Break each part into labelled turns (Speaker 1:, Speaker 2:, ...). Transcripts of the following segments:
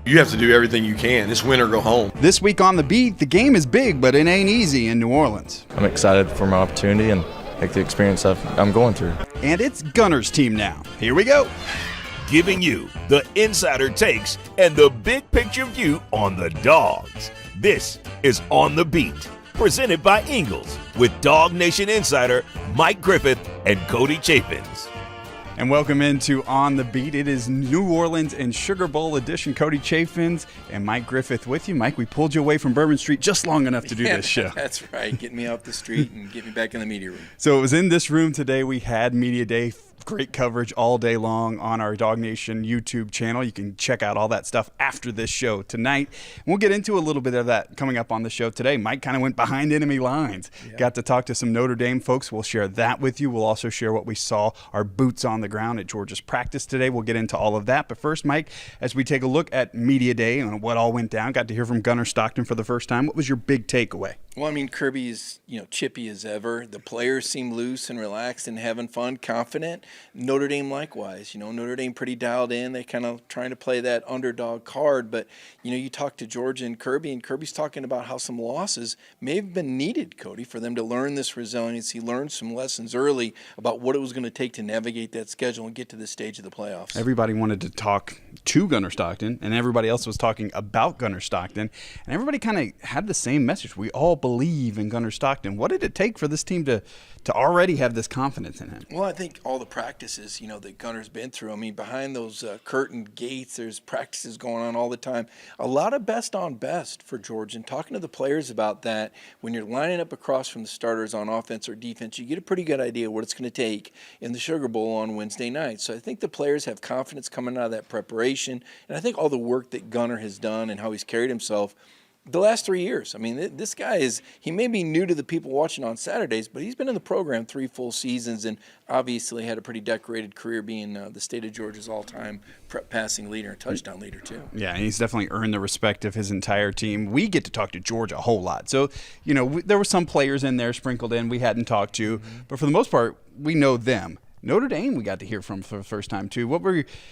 Speaker 1: You have to do everything you can. This win or go home.
Speaker 2: This week on The Beat, the game is big, but it ain't easy in New Orleans.
Speaker 3: I'm excited for my opportunity and like the experience I'm going through.
Speaker 2: And it's Gunner's team now. Here we go.
Speaker 4: Giving you the insider takes and the big picture view on the Dawgs. This is On the Beat, presented by Engles with DawgNation insider Mike Griffith and Cody Chaffins.
Speaker 2: And welcome into On the Beat. It is New Orleans and Sugar Bowl edition. Cody Chaffins and Mike Griffith with you. Mike, we pulled you away from Bourbon Street just long enough to do this show.
Speaker 5: That's right. Get me off the street and get me back in the media room.
Speaker 2: So it was in this room today. We had Media Day. Great coverage all day long on our DawgNation YouTube channel. You can check out all that stuff after this show tonight. We'll get into a little bit of that coming up on the show today. Mike kind of went behind enemy lines. Yeah. Got to talk to some Notre Dame folks. We'll share that with you. We'll also share what we saw, our boots on the ground at Georgia's practice today. We'll get into all of that. But first, Mike, as we take a look at Media Day and what all went down, got to hear from Gunner Stockton for the first time. What was your big takeaway?
Speaker 5: Well, I mean, Kirby is, chippy as ever. The players seem loose and relaxed and having fun, confident. Notre Dame likewise. Notre Dame pretty dialed in. They kind of trying to play that underdog card. But, you talk to Georgia and Kirby's talking about how some losses may have been needed, Cody, for them to learn this resiliency, learn some lessons early about what it was going to take to navigate that schedule and get to this stage of the playoffs.
Speaker 2: Everybody wanted to talk to Gunner Stockton, and everybody else was talking about Gunner Stockton. And everybody kind of had the same message. We all believe in Gunner Stockton. What did it take for this team to already have this confidence in him?
Speaker 5: Well, I think all the practices, that Gunner's been through. I mean, behind those curtain gates, there's practices going on all the time. A lot of best on best for Georgia. And talking to the players about that, when you're lining up across from the starters on offense or defense, you get a pretty good idea what it's going to take in the Sugar Bowl on Wednesday night. So I think the players have confidence coming out of that preparation. And I think all the work that Gunner has done and how he's carried himself the last 3 years. I mean, this guy he may be new to the people watching on Saturdays, but he's been in the program 3 full seasons and obviously had a pretty decorated career being the state of Georgia's all-time passing leader and touchdown leader, too.
Speaker 2: Yeah, and he's definitely earned the respect of his entire team. We get to talk to Georgia a whole lot. So, there were some players in there sprinkled in we hadn't talked to, but for the most part, we know them. Notre Dame we got to hear from for the first time, too.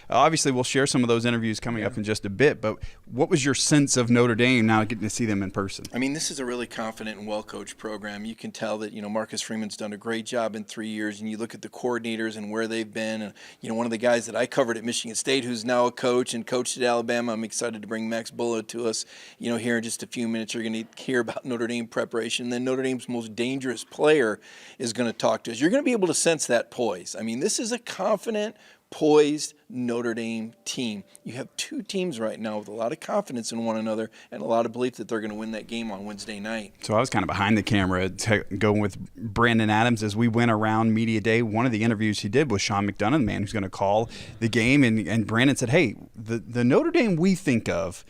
Speaker 2: Obviously, we'll share some of those interviews coming up in just a bit, but what was your sense of Notre Dame now getting to see them in person?
Speaker 5: I mean, this is a really confident and well-coached program. You can tell that, Marcus Freeman's done a great job in 3 years, and you look at the coordinators and where they've been. And, one of the guys that I covered at Michigan State who's now a coach and coached at Alabama, I'm excited to bring Max Bullough to us, here in just a few minutes. You're going to hear about Notre Dame preparation. And then Notre Dame's most dangerous player is going to talk to us. You're going to be able to sense that poise. I mean, this is a confident, poised Notre Dame team. You have two teams right now with a lot of confidence in one another and a lot of belief that they're going to win that game on Wednesday night.
Speaker 2: So I was kind of behind the camera going with Brandon Adams as we went around Media Day. One of the interviews he did was Sean McDonough, the man who's going to call the game. And Brandon said, hey, the Notre Dame we think of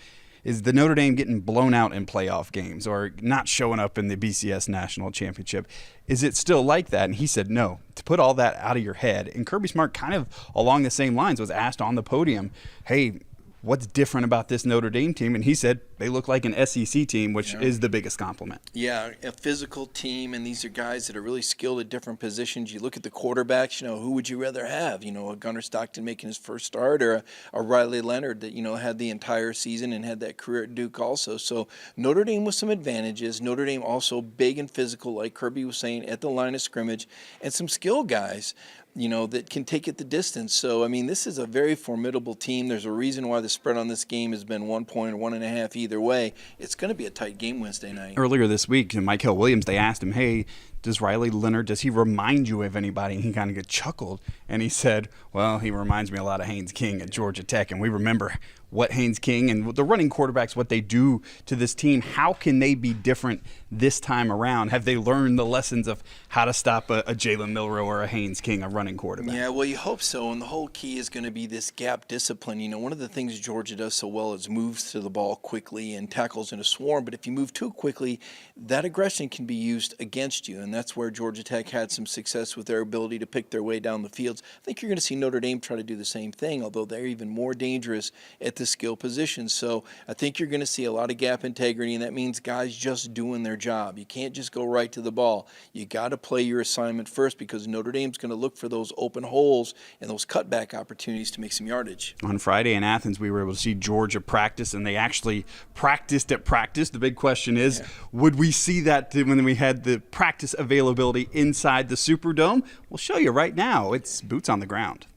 Speaker 2: is the Notre Dame getting blown out in playoff games or not showing up in the BCS National Championship. Is it still like that? And he said, no, to put all that out of your head. And Kirby Smart kind of along the same lines was asked on the podium, hey, what's different about this Notre Dame team? And he said they look like an SEC team, which is the biggest compliment.
Speaker 5: Yeah, a physical team, and these are guys that are really skilled at different positions. You look at the quarterbacks, who would you rather have? A Gunner Stockton making his first start or a Riley Leonard that, had the entire season and had that career at Duke also. So Notre Dame with some advantages. Notre Dame also big and physical, like Kirby was saying, at the line of scrimmage, and some skill guys that can take it the distance. So, I mean, this is a very formidable team. There's a reason why the spread on this game has been 1 point or 1.5 either way. It's going to be a tight game Wednesday night.
Speaker 2: Earlier this week, Michael Williams, they asked him, hey, does Riley Leonard, does he remind you of anybody? And he kind of chuckled, and he said, well, he reminds me a lot of Haynes King at Georgia Tech, and we remember what Haynes King and the running quarterbacks, what they do to this team. How can they be different this time around? Have they learned the lessons of how to stop a Jalen Milroe or a Haynes King, a running quarterback?
Speaker 5: Yeah, well, you hope so, and the whole key is going to be this gap discipline. One of the things Georgia does so well is moves to the ball quickly and tackles in a swarm, but if you move too quickly, that aggression can be used against you, and that's where Georgia Tech had some success with their ability to pick their way down the fields. I think you're going to see Notre Dame try to do the same thing, although they're even more dangerous at the skill positions. So I think you're going to see a lot of gap integrity, and that means guys just doing their job. You can't just go right to the ball. You got to play your assignment first, because Notre Dame's going to look for those open holes and those cutback opportunities to make some yardage.
Speaker 2: On Friday in Athens, we were able to see Georgia practice, and they actually practiced at practice. The big question is, would we see that when we had the practice availability inside the Superdome? We'll show you right now. It's boots on the ground.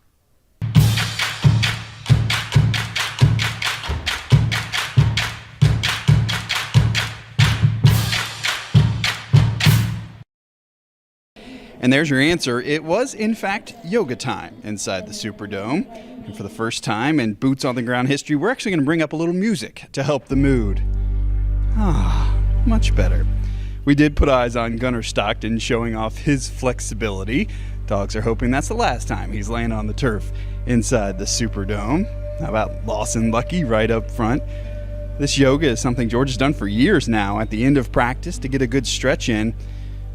Speaker 2: And there's your answer. It was, in fact, yoga time inside the Superdome. And for the first time in Boots on the Ground history, we're actually going to bring up a little music to help the mood. Much better. We did put eyes on Gunner Stockton showing off his flexibility. Dogs are hoping that's the last time he's laying on the turf inside the Superdome. How about Lawson Lucky right up front? This yoga is something Georgia's done for years now at the end of practice to get a good stretch in.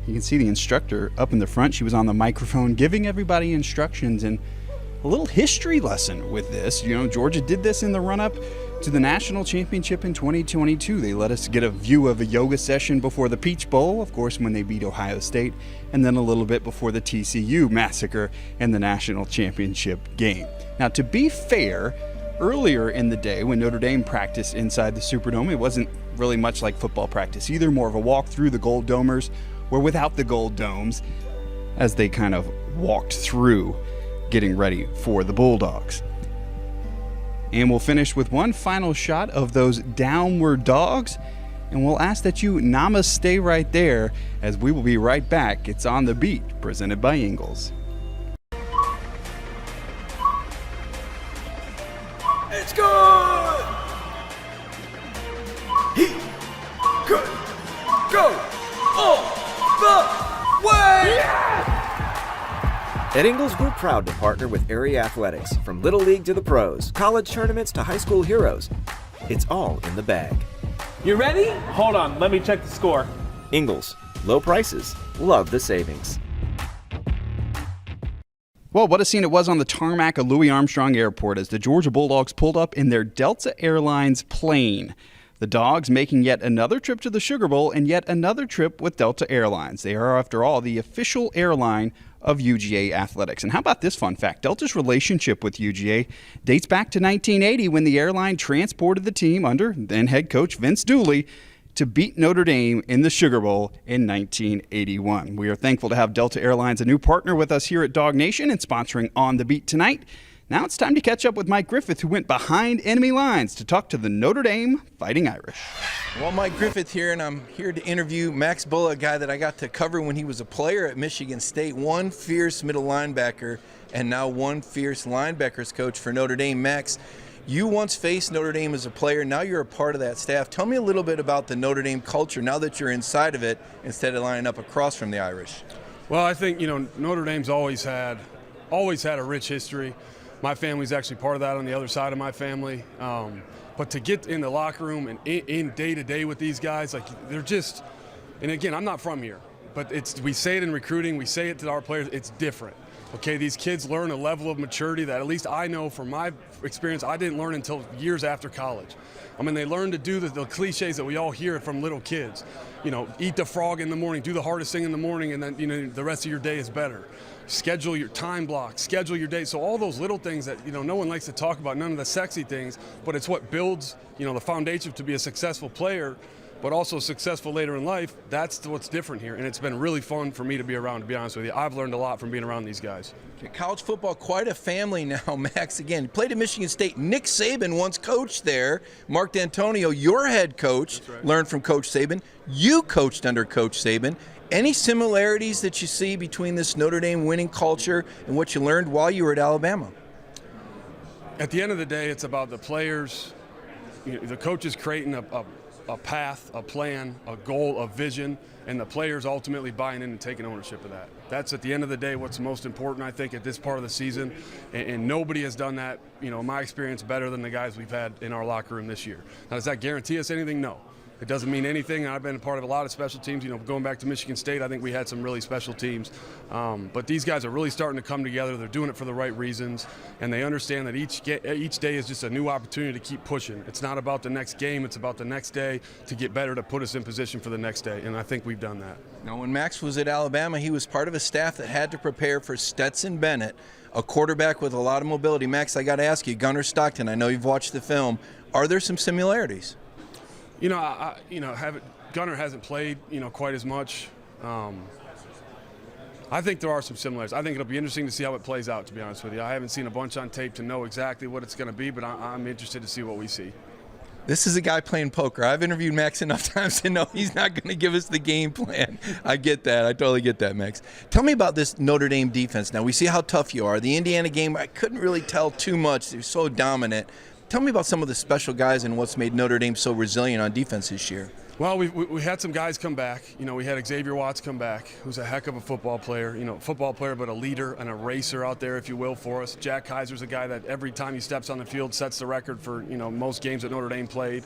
Speaker 2: You can see the instructor up in the front. She was on the microphone giving everybody instructions and a little history lesson with this. You know, Georgia did this in the run-up to the national championship in 2022. They let us get a view of a yoga session before the Peach Bowl, of course, when they beat Ohio State, and then a little bit before the TCU massacre in the national championship game. Now, to be fair, earlier in the day when Notre Dame practiced inside the Superdome, it wasn't really much like football practice either, more of a walk through. The Gold Domers were without the gold domes as they kind of walked through getting ready for the Bulldogs. And we'll finish with one final shot of those downward dogs, and we'll ask that you namaste right there, as we will be right back. It's On the Beat, presented by Engles.
Speaker 6: It's good! He could go all the way! Yeah!
Speaker 7: At Engles, we're proud to partner with area athletics, from Little League to the pros, college tournaments to high school heroes. It's all in the bag.
Speaker 8: You ready? Hold on, let me check the score.
Speaker 7: Engles, low prices, love the savings.
Speaker 2: Well, what a scene it was on the tarmac of Louis Armstrong Airport as the Georgia Bulldogs pulled up in their Delta Airlines plane. The Dogs making yet another trip to the Sugar Bowl and yet another trip with Delta Airlines. They are, after all, the official airline of UGA Athletics. And how about this fun fact? Delta's relationship with UGA dates back to 1980 when the airline transported the team under then head coach Vince Dooley to beat Notre Dame in the Sugar Bowl in 1981. We are thankful to have Delta Airlines, a new partner with us here at DawgNation and sponsoring On the Beat tonight. Now it's time to catch up with Mike Griffith, who went behind enemy lines to talk to the Notre Dame Fighting Irish.
Speaker 5: Well, Mike Griffith here, and I'm here to interview Max Bulla, a guy that I got to cover when he was a player at Michigan State, one fierce middle linebacker, and now one fierce linebackers coach for Notre Dame. Max, you once faced Notre Dame as a player. Now you're a part of that staff. Tell me a little bit about the Notre Dame culture now that you're inside of it instead of lining up across from the Irish.
Speaker 9: Well, I think, Notre Dame's always had a rich history. My family's actually part of that on the other side of my family. But to get in the locker room and in day-to-day with these guys, they're just – and again, I'm not from here, but we say it in recruiting, we say it to our players, it's different. Okay, these kids learn a level of maturity that at least I know from my experience I didn't learn until years after college. I mean, they learn to do the cliches that we all hear from little kids. Eat the frog in the morning, do the hardest thing in the morning, and then, the rest of your day is better. Schedule your time block, schedule your day. So all those little things that, no one likes to talk about, none of the sexy things, but it's what builds, the foundation to be a successful player, but also successful later in life. That's what's different here. And it's been really fun for me to be around, to be honest with you. I've learned a lot from being around these guys.
Speaker 5: College football, quite a family now, Max. Again, played at Michigan State. Nick Saban once coached there. Mark D'Antonio, your head coach, learned from Coach Saban. You coached under Coach Saban. Any similarities that you see between this Notre Dame winning culture and what you learned while you were at Alabama?
Speaker 9: At the end of the day, it's about the players. The coaches creating a path, a plan, a goal, a vision, and the players ultimately buying in and taking ownership of that. That's at the end of the day what's most important, I think, at this part of the season. And nobody has done that, in my experience, better than the guys we've had in our locker room this year. Now, does that guarantee us anything? No. It doesn't mean anything. I've been a part of a lot of special teams. Going back to Michigan State, I think we had some really special teams. But these guys are really starting to come together. They're doing it for the right reasons, and they understand that each day is just a new opportunity to keep pushing. It's not about the next game. It's about the next day to get better, to put us in position for the next day, and I think we've done that.
Speaker 5: Now, when Max was at Alabama, he was part of a staff that had to prepare for Stetson Bennett, a quarterback with a lot of mobility. Max, I got to ask you, Gunner Stockton, I know you've watched the film. Are there some similarities?
Speaker 9: Gunner hasn't played, quite as much. I think there are some similarities. I think it'll be interesting to see how it plays out, to be honest with you. I haven't seen a bunch on tape to know exactly what it's going to be, but I'm interested to see what we see.
Speaker 5: This is a guy playing poker. I've interviewed Max enough times to know he's not going to give us the game plan. I get that. I totally get that, Max. Tell me about this Notre Dame defense. Now, we see how tough you are. The Indiana game, I couldn't really tell too much. They're so dominant. Tell me about some of the special guys and what's made Notre Dame so resilient on defense this year.
Speaker 9: Well, we had some guys come back. We had Xavier Watts come back, who's a heck of a football player. But a leader and a racer out there, if you will, for us. Jack Kaiser's a guy that every time he steps on the field sets the record for, most games that Notre Dame played.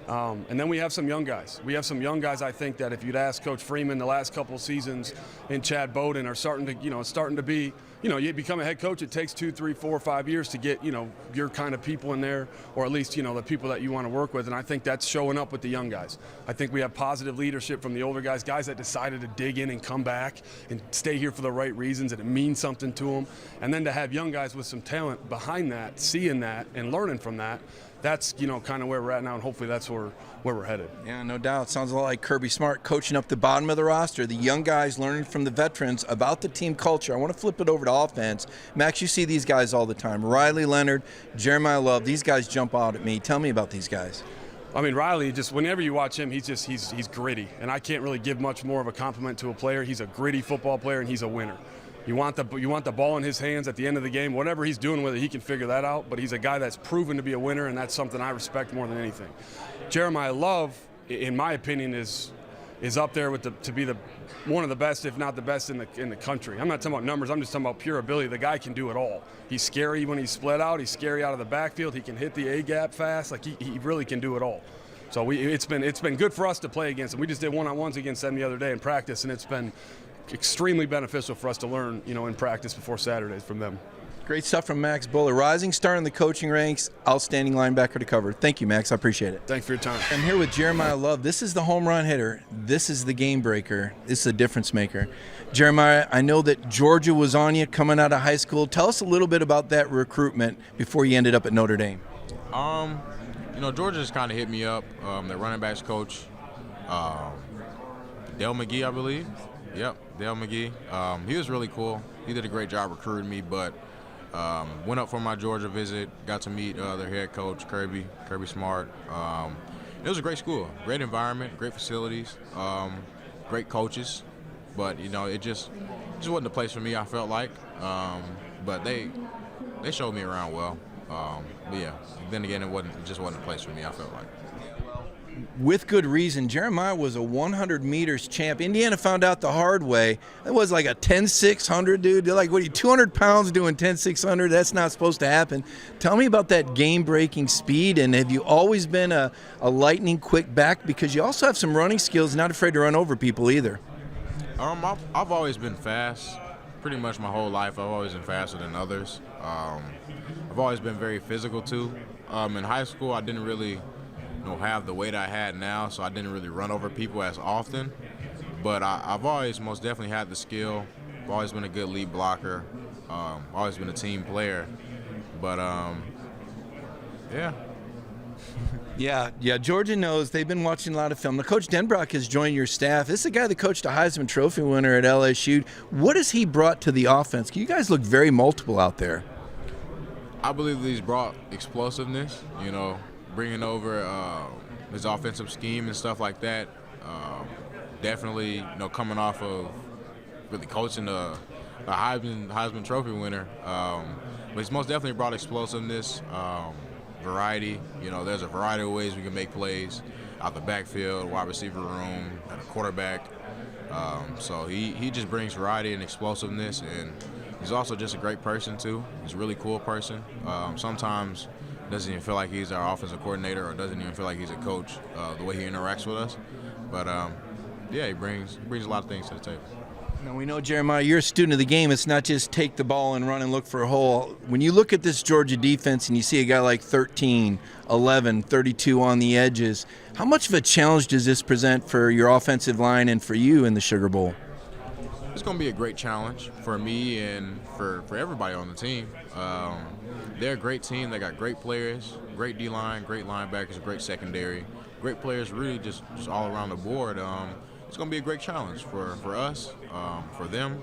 Speaker 9: And then we have some young guys. I think that if you'd ask Coach Freeman the last couple seasons in Chad Bowden are starting to be, you become a head coach, it takes 2, 3, 4, 5 years to get, your kind of people in there, or at least, the people that you want to work with. And I think that's showing up with the young guys. I think we have positive leadership from the older guys that decided to dig in and come back and stay here for the right reasons, and it means something to them. And then to have young guys with some talent behind that, seeing that and learning from that, that's, kind of where we're at now, and hopefully that's where we're headed.
Speaker 5: Yeah, no doubt. Sounds a lot like Kirby Smart coaching up the bottom of the roster, the young guys learning from the veterans about the team culture. I want to flip it over to offense. Max, you see these guys all the time. Riley Leonard, Jeremiah Love, these guys jump out at me. Tell me about these guys.
Speaker 9: I mean, Riley, just whenever you watch him, he's gritty, and I can't really give much more of a compliment to a player. He's a gritty football player, and he's a winner. You want the ball in his hands at the end of the game. Whatever he's doing with it, he can figure that out. But he's a guy that's proven to be a winner, and that's something I respect more than anything. Jeremiah Love, in my opinion, is up there to be one of the best, if not the best, in the country. I'm not talking about numbers. I'm just talking about pure ability. The guy can do it all. He's scary when he's split out. He's scary out of the backfield. He can hit the A gap fast. Like he really can do it all. So it's been good for us to play against him. We just did one-on-ones against them the other day in practice, and it's been extremely beneficial for us to learn, in practice before Saturdays from them.
Speaker 5: Great stuff from Max Buller. Rising star in the coaching ranks, outstanding linebacker to cover. Thank you, Max. I appreciate it.
Speaker 9: Thanks for your time.
Speaker 5: I'm here with Jeremiah Love. This is the home run hitter. This is the game breaker. This is a difference maker. Jeremiah, I know that Georgia was on you coming out of high school. Tell us a little bit about that recruitment before you ended up at Notre Dame.
Speaker 10: Georgia just kind of hit me up. Their running backs coach, Dale McGee, I believe. Yep, Dale McGee. He was really cool. He did a great job recruiting me, but went up for my Georgia visit, got to meet their head coach, Kirby Smart. It was a great school, great environment, great facilities, great coaches, but, it just wasn't the place for me, I felt like. But they showed me around well. But yeah, then again, it just wasn't a place for me, I felt like.
Speaker 5: With good reason. Jeremiah was a 100 meters champ. Indiana found out the hard way. It was like a 10-600, dude. They're like, what are you, 200 pounds doing 10-600? That's not supposed to happen. Tell me about that game-breaking speed, and have you always been a lightning quick back? Because you also have some running skills, not afraid to run over people either.
Speaker 10: I've always been fast. Pretty much my whole life, I've always been faster than others. I've always been very physical, too. In high school, I didn't really have the weight I had now, so I didn't really run over people as often. But I've always most definitely had the skill. I've always been a good lead blocker. Always been a team player. But yeah.
Speaker 5: Yeah, Georgia knows. They've been watching a lot of film. Now, Coach Denbrock has joined your staff. This is a guy that coached a Heisman Trophy winner at LSU. What has he brought to the offense? You guys look very multiple out there.
Speaker 10: I believe that he's brought explosiveness, bringing over his offensive scheme and stuff like that. Definitely, coming off of really coaching a Heisman Trophy winner. But he's most definitely brought explosiveness, variety. There's a variety of ways we can make plays out the backfield, wide receiver room, and a quarterback. So he just brings variety and explosiveness, and he's also just a great person too. He's a really cool person. Sometimes doesn't even feel like he's our offensive coordinator or doesn't even feel like he's a coach, the way he interacts with us. But, yeah, he brings a lot of things to the table.
Speaker 5: Now, we know, Jeremiah, you're a student of the game. It's not just take the ball and run and look for a hole. When you look at this Georgia defense and you see a guy like 13, 11, 32 on the edges, how much of a challenge does this present for your offensive line and for you in the Sugar Bowl?
Speaker 10: It's going to be a great challenge for me and for everybody on the team. They're a great team. They got great players, great D-line, great linebackers, great secondary, great players really just all around the board. It's going to be a great challenge for us, for them,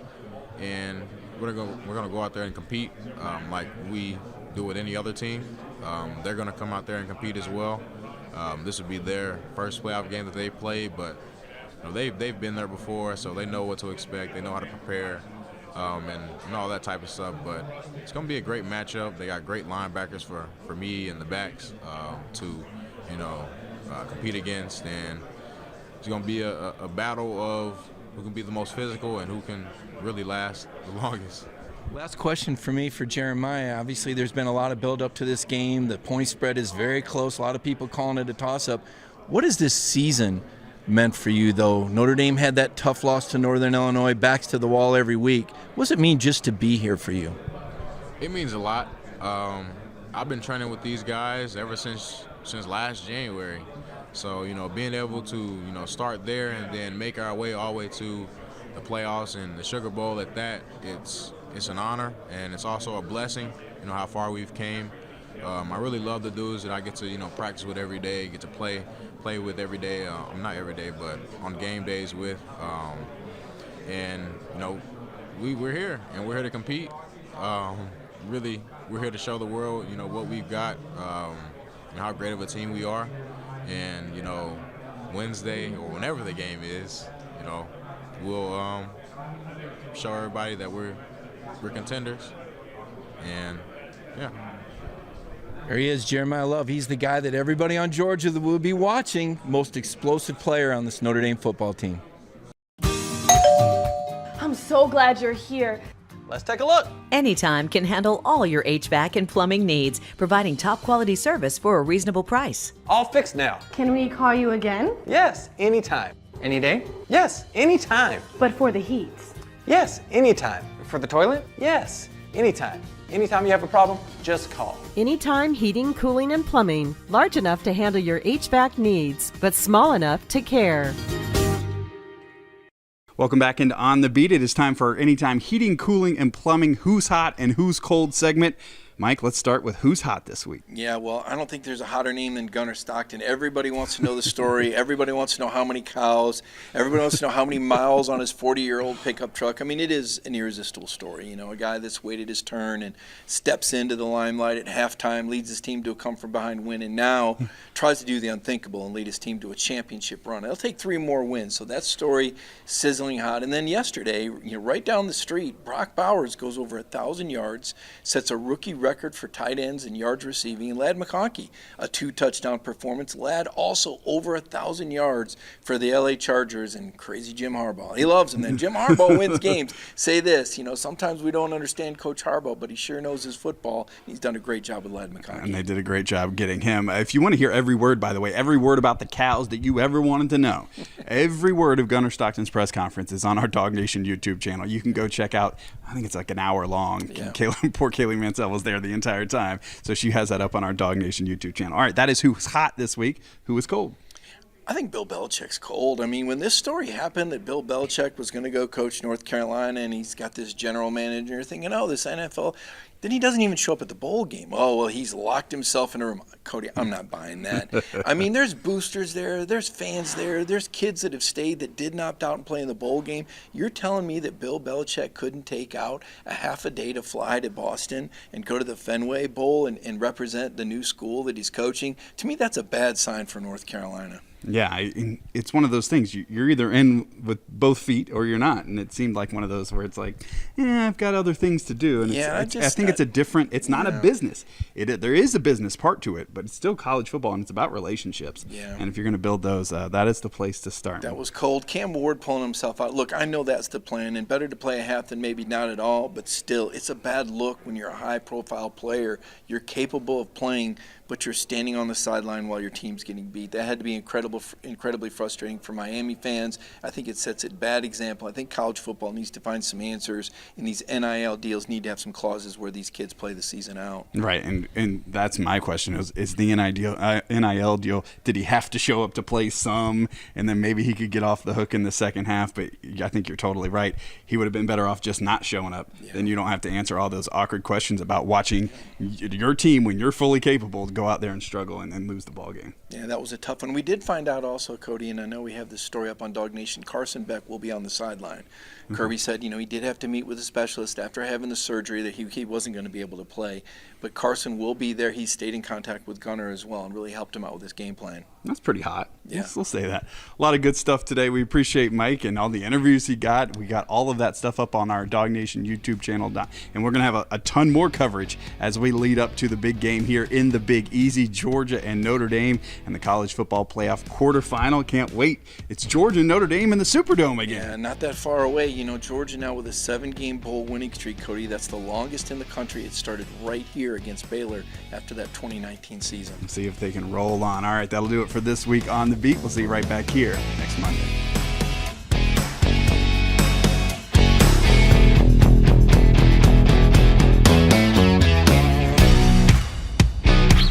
Speaker 10: and we're going to go out there and compete like we do with any other team. They're going to come out there and compete as well. This will be their first playoff game that they played, but they've been there before, so they know what to expect. They know how to prepare and all that type of stuff. But it's going to be a great matchup. They got great linebackers for me and the backs to compete against, and it's going to be a battle of who can be the most physical and who can really last the longest.
Speaker 5: Last question for me for Jeremiah. Obviously, there's been a lot of build-up to this game. The point spread is very close. A lot of people calling it a toss-up. What has this season meant for you, though? Notre Dame had that tough loss to Northern Illinois, backs to the wall every week. What does it mean just to be here for you?
Speaker 10: It means a lot. I've been training with these guys ever since last January. So, being able to, start there and then make our way all the way to the playoffs and the Sugar Bowl at that, it's an honor, and it's also a blessing, how far we've came. I really love the dudes that I get to, practice with every day, get to play with every day. Not every day, but on game days with. And, we're here, and we're here to compete. Really, we're here to show the world, what we've got, and how great of a team we are. And, Wednesday or whenever the game is, we'll show everybody that we're contenders. And, yeah.
Speaker 5: There he is, Jeremiah Love. He's the guy that everybody on Georgia will be watching. Most explosive player on this Notre Dame football team.
Speaker 11: I'm so glad you're here.
Speaker 12: Let's take a look.
Speaker 13: Anytime can handle all your HVAC and plumbing needs, providing top quality service for a reasonable price.
Speaker 12: All fixed now.
Speaker 11: Can we call you again?
Speaker 12: Yes, anytime. Any day? Yes, anytime.
Speaker 11: But for the heat?
Speaker 12: Yes, anytime. For the toilet? Yes, anytime. Anytime you have a problem, just call.
Speaker 14: Anytime Heating, Cooling, and Plumbing. Large enough to handle your HVAC needs, but small enough to care.
Speaker 2: Welcome back into On the Beat. It is time for our Anytime Heating, Cooling, and Plumbing Who's Hot and Who's Cold segment. Mike, let's start with who's hot this week.
Speaker 5: Yeah, well, I don't think there's a hotter name than Gunner Stockton. Everybody wants to know the story. Everybody wants to know how many cows. Everybody wants to know how many miles on his 40-year-old pickup truck. I mean, it is an irresistible story. A guy that's waited his turn and steps into the limelight at halftime, leads his team to a come-from-behind win, and now tries to do the unthinkable and lead his team to a championship run. It'll take 3 more wins, so that story sizzling hot. And then yesterday, right down the street, Brock Bowers goes over 1,000 yards, sets a rookie record for tight ends and yards receiving, and Ladd McConkey, a 2-touchdown performance. Ladd also over 1,000 yards for the LA Chargers, and crazy Jim Harbaugh. He loves him. Then Jim Harbaugh wins games. Say this, sometimes we don't understand Coach Harbaugh, but he sure knows his football. He's done a great job with Ladd McConkey.
Speaker 2: And they did a great job getting him. If you want to hear every word, by the way, every word about the cows that you ever wanted to know, every word of Gunner Stockton's press conference is on our DawgNation YouTube channel. You can go check out, I think it's like an hour long. Yeah. Poor Kaylee Mansell was there the entire time. So she has that up on our DawgNation YouTube channel. All right, that is who's hot this week. Who is cold?
Speaker 5: I think Bill Belichick's cold. I mean, when this story happened that Bill Belichick was going to go coach North Carolina and he's got this general manager thinking, this NFL, then he doesn't even show up at the bowl game. Oh, well, he's locked himself in a room. Cody, I'm not buying that. I mean, there's boosters there. There's fans there. There's kids that have stayed that didn't opt out and play in the bowl game. You're telling me that Bill Belichick couldn't take out a half a day to fly to Boston and go to the Fenway Bowl and represent the new school that he's coaching? To me, that's a bad sign for North Carolina.
Speaker 2: Yeah, it's one of those things. You're either in with both feet or you're not, and it seemed like one of those where it's like, I've got other things to do. And I think it's a different. It's not a business. There is a business part to it, but it's still college football, and it's about relationships.
Speaker 5: Yeah.
Speaker 2: And if you're going to build those, that is the place to start.
Speaker 5: That was cold. Cam Ward pulling himself out. Look, I know that's the plan, and better to play a half than maybe not at all. But still, it's a bad look when you're a high-profile player. You're capable of playing, but you're standing on the sideline while your team's getting beat. That had to be incredibly frustrating for Miami fans. I think it sets a bad example. I think college football needs to find some answers, and these NIL deals need to have some clauses where these kids play the season out.
Speaker 2: Right, and that's my question is the NIL deal, did he have to show up to play some, and then maybe he could get off the hook in the second half? But I think you're totally right. He would have been better off just not showing up. Yeah. Then you don't have to answer all those awkward questions about watching your team when you're fully capable to go out there and struggle and then lose the ball game.
Speaker 5: Yeah, that was a tough one. We did find out also, Cody, and I know we have this story up on DawgNation, Carson Beck will be on the sideline. Mm-hmm. Kirby said, he did have to meet with a specialist after having the surgery that he wasn't going to be able to play. But Carson will be there. He stayed in contact with Gunner as well and really helped him out with his game plan.
Speaker 2: That's pretty hot.
Speaker 5: Yeah.
Speaker 2: Yes, we'll say that. A lot of good stuff today. We appreciate Mike and all the interviews he got. We got all of that stuff up on our DawgNation YouTube channel. And we're going to have a ton more coverage as we lead up to the big game here in the Big Easy, Georgia and Notre Dame and the college football playoff quarterfinal. Can't wait. It's Georgia and Notre Dame in the Superdome again.
Speaker 5: Yeah, not that far away. Georgia now with a 7-game bowl winning streak, Cody. That's the longest in the country. It started right here against Baylor after that 2019 season.
Speaker 2: See if they can roll on. All right, that'll do it for this week on The Beat. We'll see you right back here next Monday.